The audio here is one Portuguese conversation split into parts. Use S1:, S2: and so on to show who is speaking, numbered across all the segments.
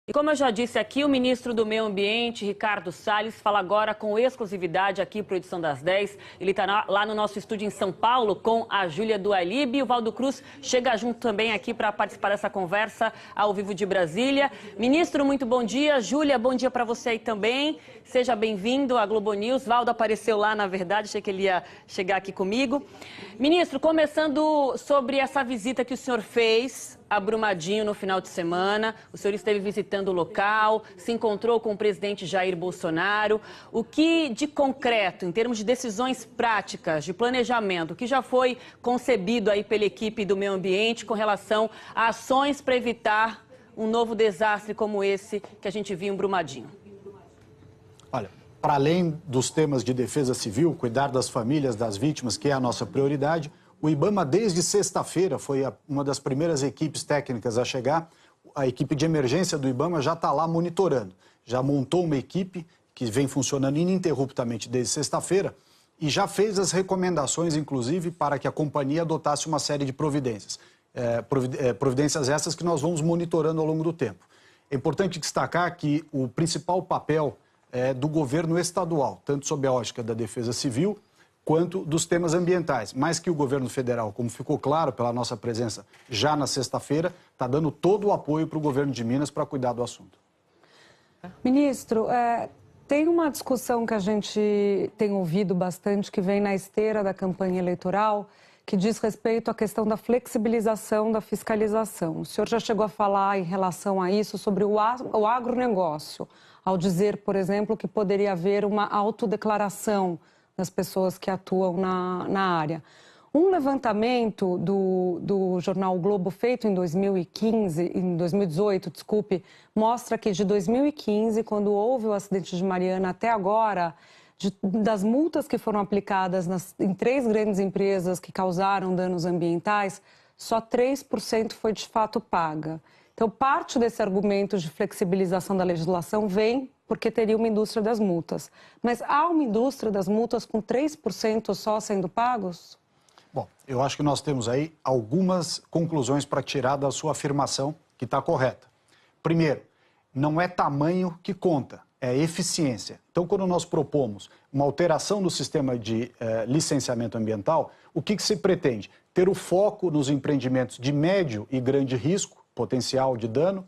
S1: E como eu já disse aqui, o ministro do Meio Ambiente, Ricardo Salles, fala agora com exclusividade aqui para a Edição das 10. Ele está lá no nosso estúdio em São Paulo com a Júlia do Ailib. E o Valdo Cruz chega junto também aqui para participar dessa conversa ao vivo de Brasília. Ministro, muito bom dia. Júlia, bom dia para você aí também. Seja bem-vindo à Globo News. Valdo apareceu lá, na verdade, achei que ele ia chegar aqui comigo. Ministro, começando sobre essa visita que o senhor fez a Brumadinho no final de semana. O senhor esteve visitando o local, se encontrou com o presidente Jair Bolsonaro. O que de concreto, em termos de decisões práticas, de planejamento, que já foi concebido aí pela equipe do meio ambiente com relação a ações para evitar um novo desastre como esse que a gente viu em Brumadinho?
S2: Olha, para além dos temas de defesa civil, cuidar das famílias das vítimas, que é a nossa prioridade, o IBAMA, desde sexta-feira, foi uma das primeiras equipes técnicas a chegar. A equipe de emergência do IBAMA já está lá monitorando. Já montou uma equipe que vem funcionando ininterruptamente desde sexta-feira e já fez as recomendações, inclusive, para que a companhia adotasse uma série de providências. Providências essas que nós vamos monitorando ao longo do tempo. É importante destacar que o principal papel é do governo estadual, tanto sob a ótica da defesa civil, quanto dos temas ambientais, mas que o governo federal, como ficou claro pela nossa presença já na sexta-feira, está dando todo o apoio para o governo de Minas para cuidar do assunto.
S3: Ministro, tem uma discussão que a gente tem ouvido bastante, que vem na esteira da campanha eleitoral, que diz respeito à questão da flexibilização da fiscalização. O senhor já chegou a falar em relação a isso, sobre o agronegócio, ao dizer, por exemplo, que poderia haver uma autodeclaração das pessoas que atuam na área. Um levantamento do jornal o Globo, feito em 2018, mostra que de 2015, quando houve o acidente de Mariana, até agora, das multas que foram aplicadas em 3 grandes empresas que causaram danos ambientais, só 3% foi de fato paga. Então, parte desse argumento de flexibilização da legislação vem porque teria uma indústria das multas. Mas há uma indústria das multas com 3% só sendo pagos?
S2: Bom, eu acho que nós temos aí algumas conclusões para tirar da sua afirmação, que está correta. Primeiro, não é tamanho que conta, é eficiência. Então, quando nós propomos uma alteração do sistema de licenciamento ambiental, o que se pretende? Ter o foco nos empreendimentos de médio e grande risco, potencial de dano,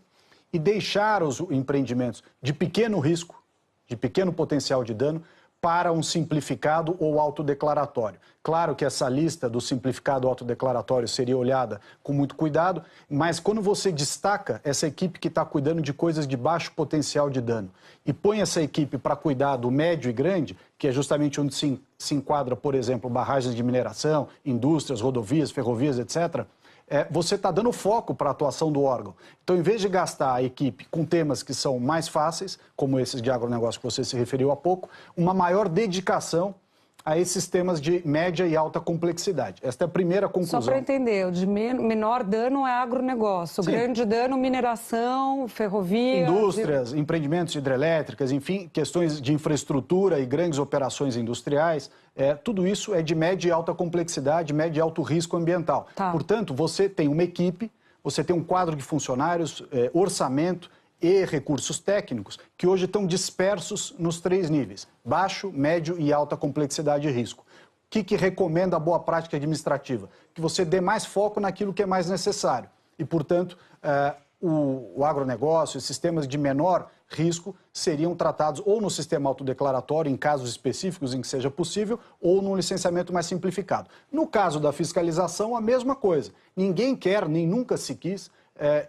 S2: e deixar os empreendimentos de pequeno risco, de pequeno potencial de dano, para um simplificado ou autodeclaratório. Claro que essa lista do simplificado ou autodeclaratório seria olhada com muito cuidado, mas quando você destaca essa equipe que está cuidando de coisas de baixo potencial de dano e põe essa equipe para cuidar do médio e grande, que é justamente onde se enquadra, por exemplo, barragens de mineração, indústrias, rodovias, ferrovias, etc., você está dando foco para a atuação do órgão. Então, em vez de gastar a equipe com temas que são mais fáceis, como esses de agronegócio que você se referiu há pouco, uma maior dedicação a esses temas de média e alta complexidade. Esta é a primeira conclusão.
S3: Só para entender, o de menor dano é agronegócio,
S2: Sim.
S3: Grande dano, mineração, ferrovia...
S2: Indústrias, empreendimentos hidrelétricas, enfim, questões de infraestrutura e grandes operações industriais, tudo isso é de média e alta complexidade, médio e alto risco ambiental.
S3: Tá.
S2: Portanto, você tem uma equipe, você tem um quadro de funcionários, orçamento e recursos técnicos que hoje estão dispersos nos 3 níveis, baixo, médio e alta complexidade e risco. O que recomenda a boa prática administrativa? Que você dê mais foco naquilo que é mais necessário. E, portanto, o agronegócio, esses sistemas de menor risco seriam tratados ou no sistema autodeclaratório, em casos específicos em que seja possível, ou num licenciamento mais simplificado. No caso da fiscalização, a mesma coisa. Ninguém quer, nem nunca se quis,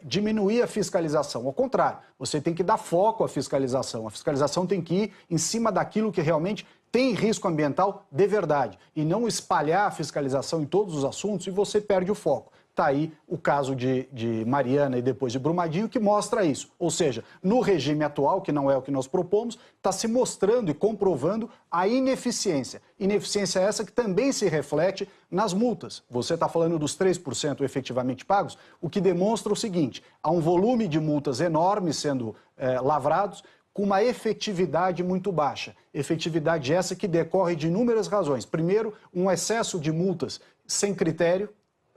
S2: diminuir a fiscalização. Ao contrário, você tem que dar foco à fiscalização. A fiscalização tem que ir em cima daquilo que realmente tem risco ambiental de verdade e não espalhar a fiscalização em todos os assuntos e você perde o foco. Está aí o caso de Mariana e depois de Brumadinho que mostra isso. Ou seja, no regime atual, que não é o que nós propomos, está se mostrando e comprovando a ineficiência. Ineficiência essa que também se reflete nas multas. Você está falando dos 3% efetivamente pagos, o que demonstra o seguinte: há um volume de multas enorme sendo lavrados, com uma efetividade muito baixa. Efetividade essa que decorre de inúmeras razões. Primeiro, um excesso de multas sem critério,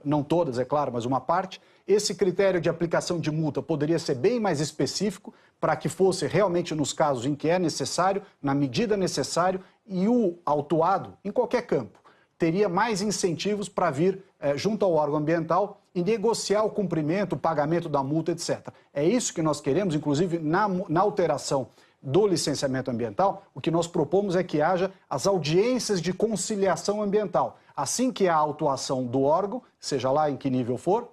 S2: não todas, é claro, mas uma parte, Esse critério de aplicação de multa poderia ser bem mais específico para que fosse realmente nos casos em que é necessário, na medida necessária, e o autuado, em qualquer campo, teria mais incentivos para vir junto ao órgão ambiental e negociar o cumprimento, o pagamento da multa, etc. É isso que nós queremos, inclusive na alteração do licenciamento ambiental, o que nós propomos é que haja as audiências de conciliação ambiental. Assim que há a autuação do órgão, seja lá em que nível for,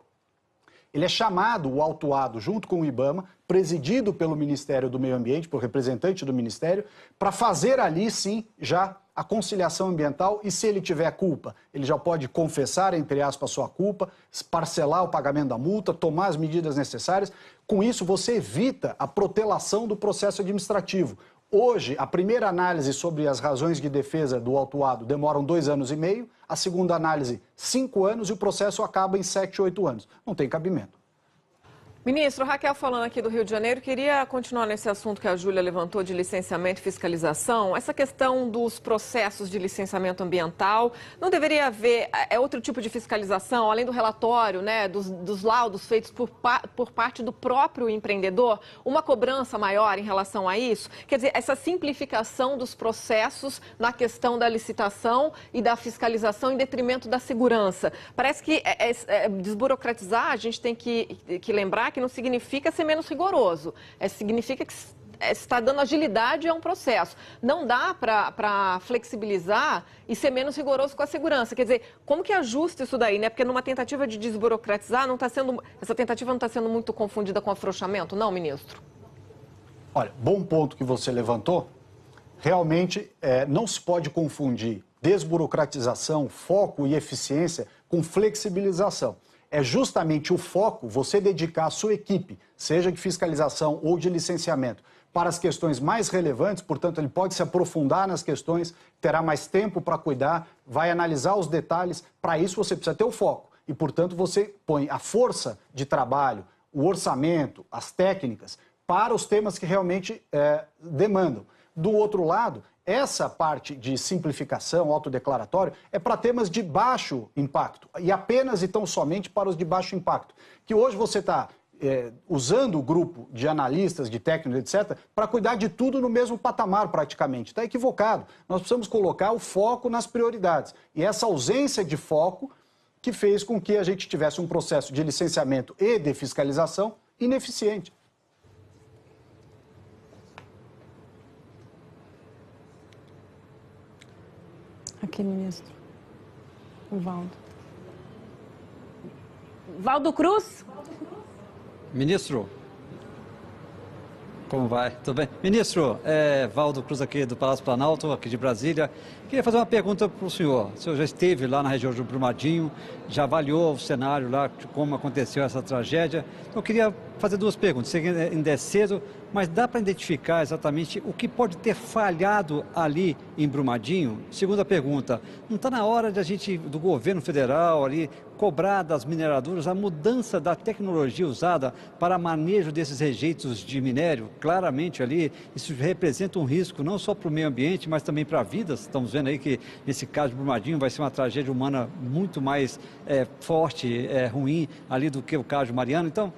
S2: ele é chamado, o autuado, junto com o IBAMA, presidido pelo Ministério do Meio Ambiente, por representante do Ministério, para fazer ali, sim, já a conciliação ambiental e, se ele tiver culpa, ele já pode confessar, entre aspas, a sua culpa, parcelar o pagamento da multa, tomar as medidas necessárias. Com isso, você evita a protelação do processo administrativo. Hoje, a primeira análise sobre as razões de defesa do autuado demoram 2 anos e meio, a segunda análise 5 anos e o processo acaba em 7, 8 anos. Não tem cabimento.
S4: Ministro, Raquel falando aqui do Rio de Janeiro, queria continuar nesse assunto que a Júlia levantou de licenciamento e fiscalização. Essa questão dos processos de licenciamento ambiental, não deveria haver outro tipo de fiscalização, além do relatório, né, dos laudos feitos por parte do próprio empreendedor? Uma cobrança maior em relação a isso? Quer dizer, essa simplificação dos processos na questão da licitação e da fiscalização em detrimento da segurança. Parece que desburocratizar, a gente tem que lembrar que não significa ser menos rigoroso, significa que está dando agilidade a um processo. Não dá para flexibilizar e ser menos rigoroso com a segurança. Quer dizer, como que ajusta isso daí, né? Porque numa tentativa de desburocratizar, essa tentativa não está sendo muito confundida com afrouxamento, não, ministro?
S2: Olha, bom ponto que você levantou. Realmente, não se pode confundir desburocratização, foco e eficiência com flexibilização. É justamente o foco, você dedicar a sua equipe, seja de fiscalização ou de licenciamento, para as questões mais relevantes, portanto, ele pode se aprofundar nas questões, terá mais tempo para cuidar, vai analisar os detalhes. Para isso, você precisa ter o foco e, portanto, você põe a força de trabalho, o orçamento, as técnicas, para os temas que realmente demandam. Do outro lado, essa parte de simplificação, autodeclaratório, é para temas de baixo impacto e apenas e tão somente para os de baixo impacto. Que hoje você está usando o grupo de analistas, de técnicos, etc., para cuidar de tudo no mesmo patamar praticamente. Está equivocado. Nós precisamos colocar o foco nas prioridades. E essa ausência de foco que fez com que a gente tivesse um processo de licenciamento e de fiscalização ineficiente.
S3: Aqui, ministro. O Valdo.
S1: Valdo Cruz.
S5: Ministro, como vai? Tudo bem? Ministro, Valdo Cruz aqui do Palácio Planalto, aqui de Brasília. Queria fazer uma pergunta para o senhor. O senhor já esteve lá na região de Brumadinho, já avaliou o cenário lá, de como aconteceu essa tragédia. Então, eu queria fazer 2 perguntas. Sei que ainda é cedo, mas dá para identificar exatamente o que pode ter falhado ali em Brumadinho? Segunda pergunta, não está na hora de a gente, do governo federal ali, cobrar das mineradoras a mudança da tecnologia usada para manejo desses rejeitos de minério? Claramente ali, isso representa um risco não só para o meio ambiente, mas também para vidas. Estamos vendo aí que nesse caso de Brumadinho vai ser uma tragédia humana muito mais forte, ruim ali do que o caso de Mariana. Então,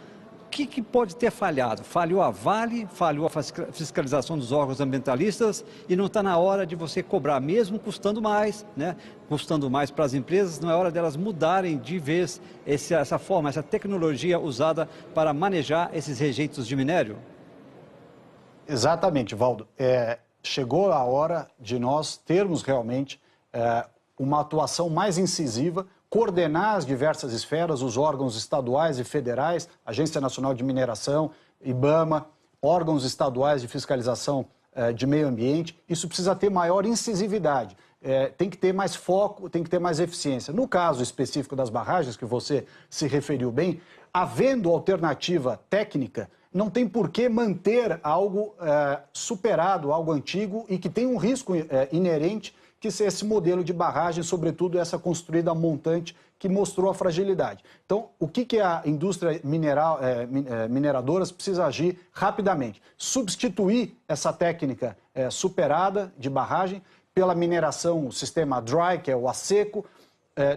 S5: o que pode ter falhado? Falhou a Vale, falhou a fiscalização dos órgãos ambientalistas e não está na hora de você cobrar, mesmo custando mais, né? Custando mais para as empresas, não é hora delas mudarem de vez essa forma, essa tecnologia usada para manejar esses rejeitos de minério?
S2: Exatamente, Valdo. Chegou a hora de nós termos realmente uma atuação mais incisiva, coordenar as diversas esferas, os órgãos estaduais e federais, Agência Nacional de Mineração, IBAMA, órgãos estaduais de fiscalização de meio ambiente. Isso precisa ter maior incisividade, tem que ter mais foco, tem que ter mais eficiência. No caso específico das barragens, que você se referiu bem, havendo alternativa técnica, não tem por que manter algo superado, algo antigo e que tem um risco inerente, que é esse modelo de barragem, sobretudo essa construída montante, que mostrou a fragilidade. Então, o que a indústria mineradoras precisa agir rapidamente? Substituir essa técnica superada de barragem pela mineração, o sistema dry, que é o a seco,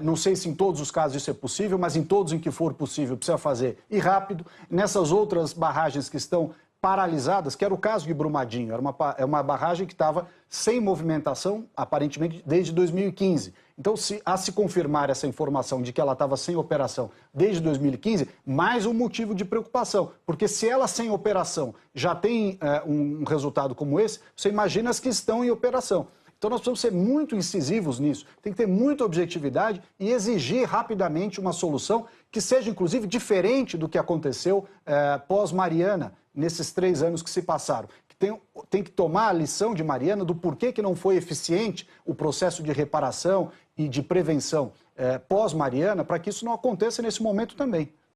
S2: Não sei se em todos os casos isso é possível, mas em todos em que for possível precisa fazer e rápido. Nessas outras barragens que estão paralisadas, que era o caso de Brumadinho, é uma barragem que estava sem movimentação, aparentemente, desde 2015. Então, se confirmar essa informação de que ela estava sem operação desde 2015, mais um motivo de preocupação. Porque se ela sem operação já tem um resultado como esse, você imagina as que estão em operação. Então, nós precisamos ser muito incisivos nisso. Tem que ter muita objetividade e exigir rapidamente uma solução que seja, inclusive, diferente do que aconteceu pós-Mariana, nesses 3 anos que se passaram. Tem que tomar a lição de Mariana do porquê que não foi eficiente o processo de reparação e de prevenção pós-Mariana, para que isso não aconteça nesse momento também.